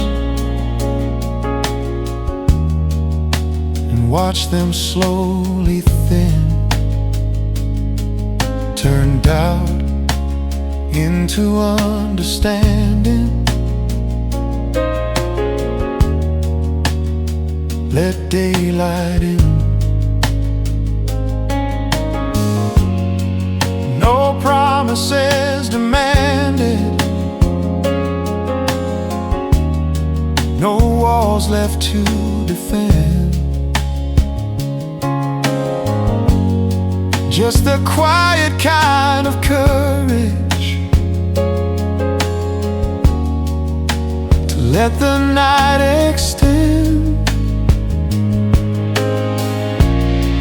and watched them slowly thin, turn doubt into understanding. Let daylight in. No promises demanded, no walls left to defend, just the quiet kind of courage to let the night extend.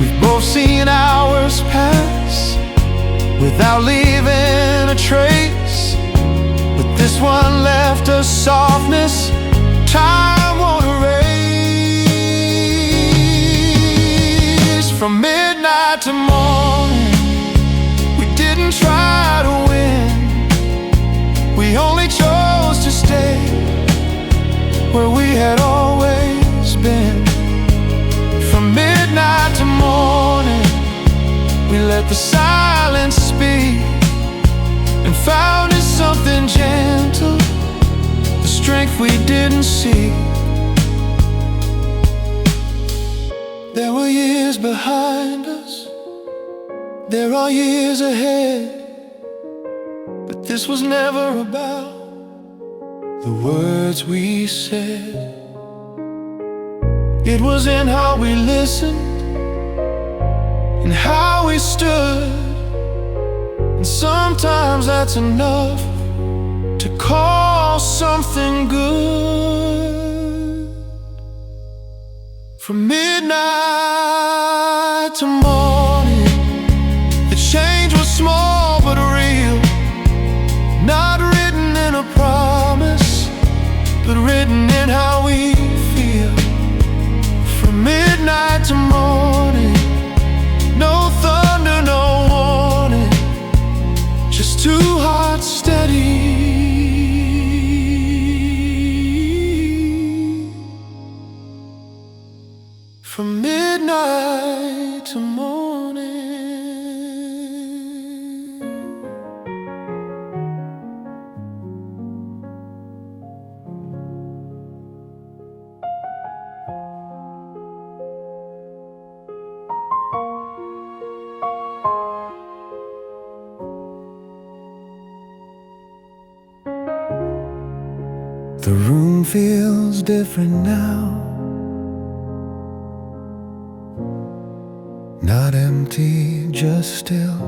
We've both seen hours pass without leaving a trace, but this one left a softness time won't erase. From midnight to morning, we didn't try to win, we only chose to stay where we had always been. From midnight to morning, we let the silence speak, and found in something gentle the strength we didn't see. There were years behind us, there are years ahead, but this was never about the words we said. It was in how we listened and how we stood, and sometimes that's enough to call something good. From midnight to morning, the change was small but real, not written in a promise, but written in how we feel. From midnight to morning, no thunder, no warning, just two hearts steady. From midnight to morning. The room feels different now, not empty, just still,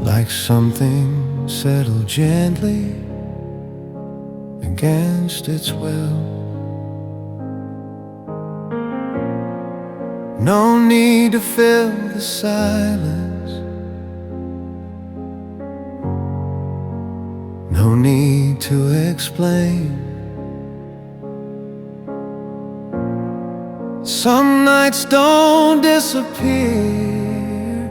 like something settled gently against its will. No need to fill the silence, no need to explain. Some nights don't disappear,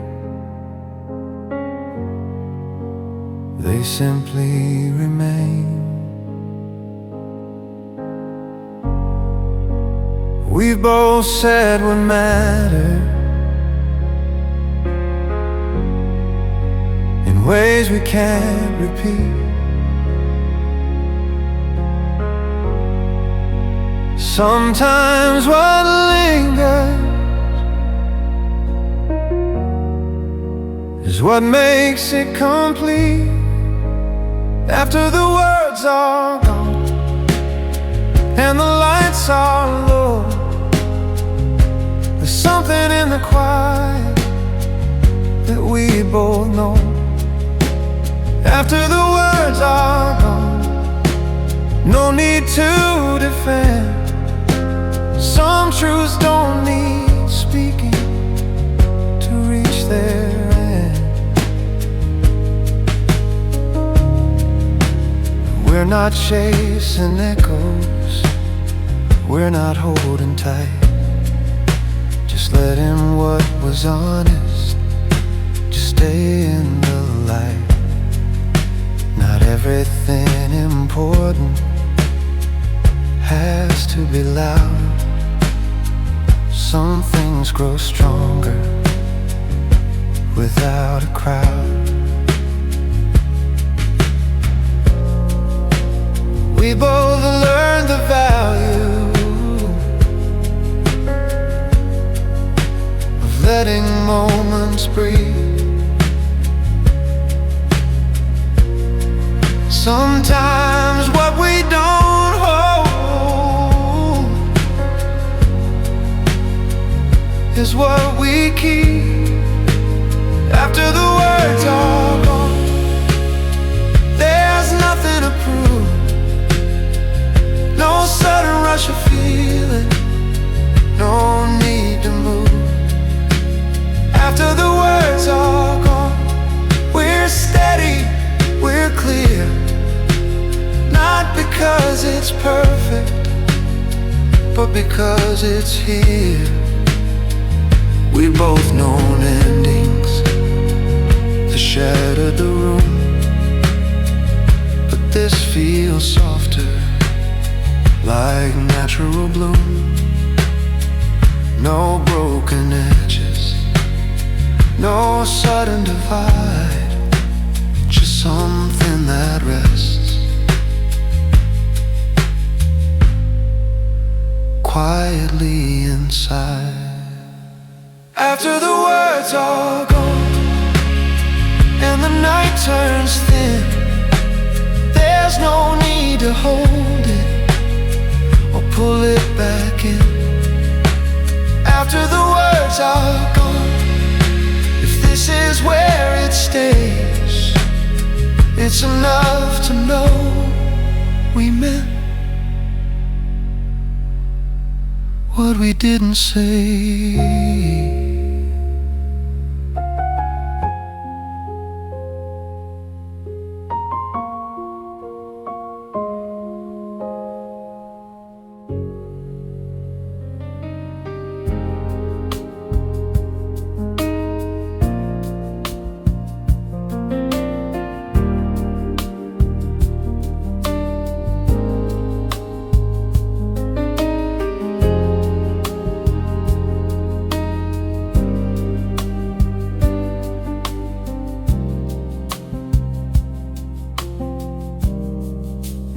they simply remain. We've both said what mattered in ways we can't repeat. Sometimes what lingers is what makes it complete. After the words are gone and the lights are low, there's something in the quiet that we both know. After the words are gone, no need to defend. Some truths don't need speaking to reach their end. We're not chasing echoes, we're not holding tight, just letting what was honest just stay in the light. Not everything important has to be loud. Some things grow stronger without a crowd. We both learned the value of letting moments breathe. Sometimes what we don't hold is what we keep. After the words are gone, there's nothing to prove. No sudden rush of feeling, no need to move. After the words are gone, we're steady, we're clear. Not because it's perfect, but because it's here. We've both known endings that shattered the room, but this feels softer, like natural bloom. No broken edges, no sudden divide, just something that rests quietly inside. After the words are gone and the night turns thin, there's no need to hold it or pull it back in. After the words are gone, if this is where it stays, it's enough to know we meant what we didn't say.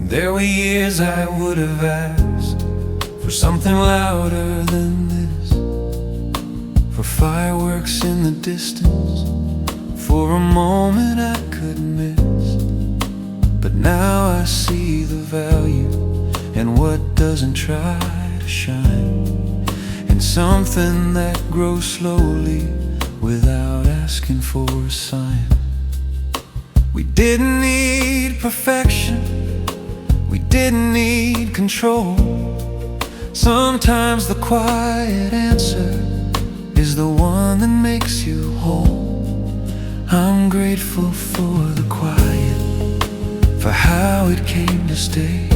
There were years I would have asked for something louder than this, for fireworks in the distance, for a moment I could miss. But now I see the value in what doesn't try to shine, in something that grows slowly without asking for a sign. We didn't need perfection, We didn't need control. Sometimes the quiet answer is the one that makes you whole. I'm grateful for the quiet, for how it came to stay,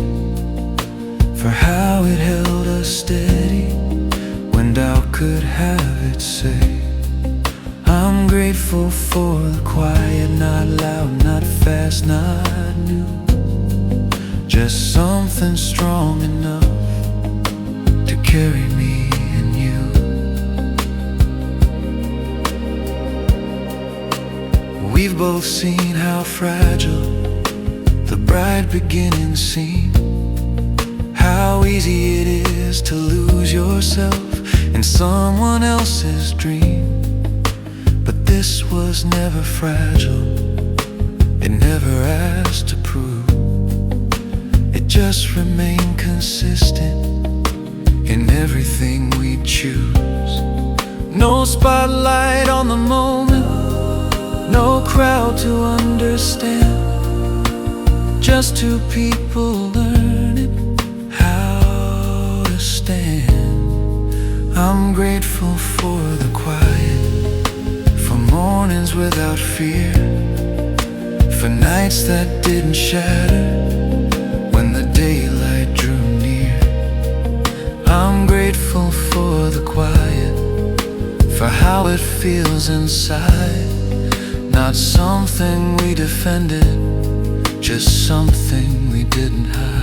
for how it held us steady when doubt could have its say. I'm grateful for the quiet, not loud, not fast, not new, just something strong enough to carry me and you. We've both seen how fragile the bright beginnings seem, how easy it is to lose yourself in someone else's dream. But this was never fragile, it never asked to prove, it just remained consistent in everything we choose. No spotlight on the moment, no crowd to understand, just two people learning how to stand. I'm grateful for the quiet, for mornings without fear, for nights that didn't shatter when the daylight drew near. I'm grateful for the quiet, for how it feels inside, not something we defended, just something we didn't hide.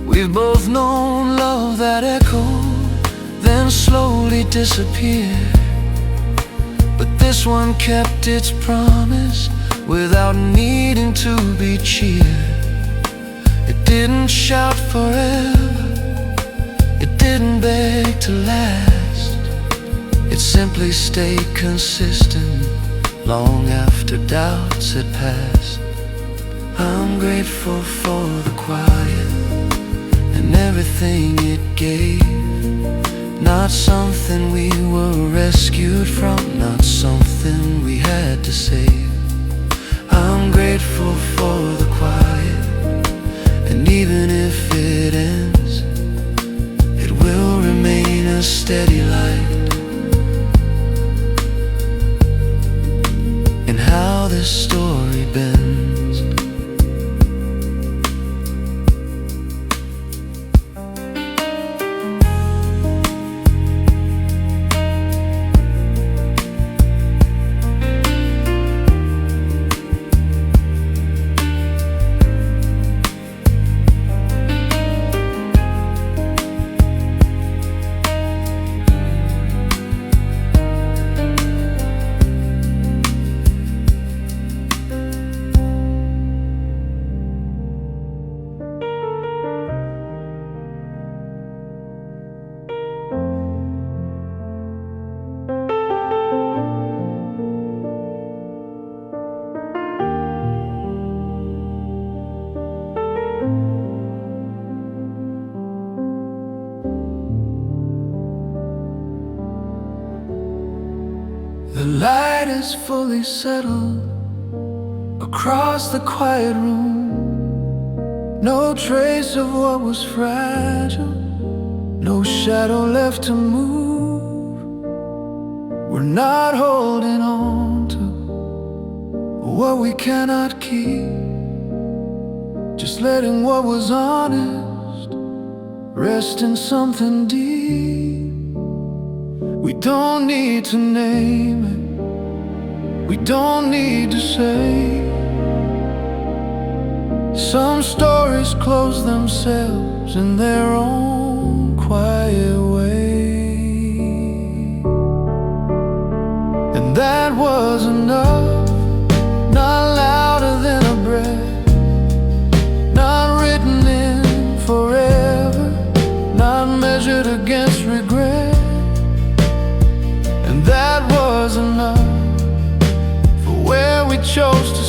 We've both known love that echoed, then slowly disappeared. But this one kept its promise without needing to be cheered. It didn't shout forever, it didn't beg to last, it simply stayed consistent long after doubts had passed. I'm grateful for the quiet and everything it gave, not something we were rescued from, not something we had to save. I'm grateful for the quiet, and even if it ends, it will remain a steady light in how this story bends. The light is fully settled across the quiet room. No trace of what was fragile, no shadow left to move. We're not holding on to what we cannot keep, just letting what was honest rest in something deep. We don't need to name it, we don't need to say. Some stories close themselves in their own quiet way, and that was enough. Not louder than a breath, not written in forever, not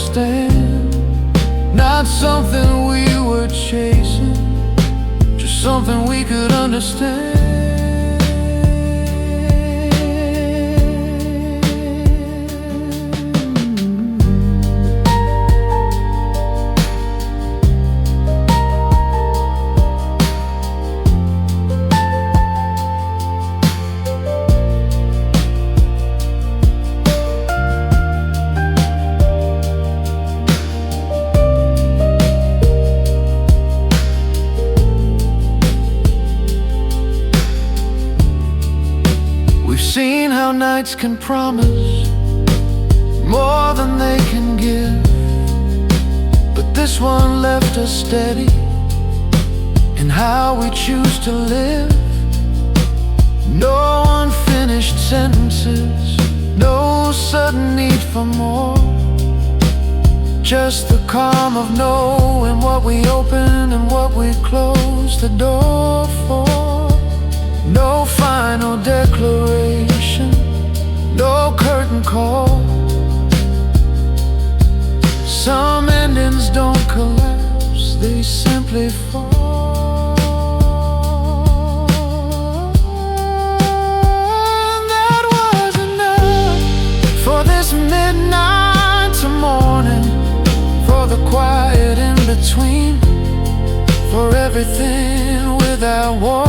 understand. Not something we were chasing, just something we could understand. Seen how nights can promise more than they can give, but this one left us steady in how we choose to live. No unfinished sentences, no sudden need for more, just the calm of knowing what we open and what we close the door for. No final declaration, no curtain call. Some endings don't collapse, they simply fall. And that was enough for this midnight to morning, for the quiet in between, for everything without warning.